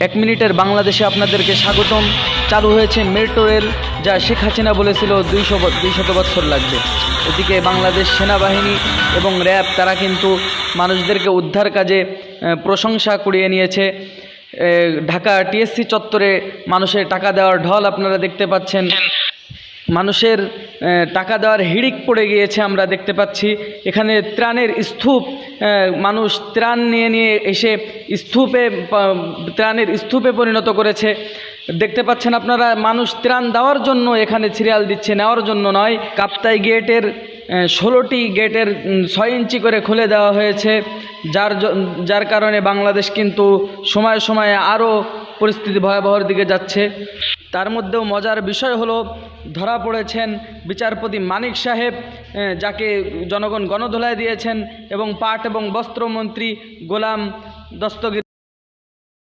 এক মিনিটের বাংলাদেশে আপনাদেরকে স্বাগতম। চালু হয়েছে মেট্রো রেল, যা শেখ হাসিনা বলেছিল 200 বছর লাগবে। এদিকে বাংলাদেশ সেনাবাহিনী এবং র্যাব তারা কিন্তু মানুষদেরকে উদ্ধার কাজে প্রশংসা কুড়িয়ে নিয়েছে। ঢাকা টিএসসি চত্বরে মানুষের টাকা দেওয়ার ঢল আপনারা দেখতে পাচ্ছেন। মানুষের টাকা দেওয়ার হিড়িক পড়ে গিয়েছে আমরা দেখতে পাচ্ছি। এখানে ত্রাণের স্তূপ, মানুষ ত্রাণ নিয়ে এসে ত্রাণের স্তূপে পরিণত করেছে। দেখতে পাচ্ছেন আপনারা, মানুষ ত্রাণ দেওয়ার জন্য এখানে সিরিয়াল দিচ্ছে, নেওয়ার জন্য নয়। কাপ্তাই গেটের 16টি গেটের 6 ইঞ্চি করে খুলে দেওয়া হয়েছে, যার কারণে বাংলাদেশ কিন্তু সময়ে সময়ে আরও পরিস্থিতি ভয়াবহর দিকে যাচ্ছে। তার মধ্যেও মজার বিষয় হলো, ধরা পড়েছেন বিচারপতি মানিক সাহেব, যাকে জনগণ গণধোলায় দিয়েছেন, এবং পাট এবং বস্ত্রমন্ত্রী গোলাম দস্তগীর।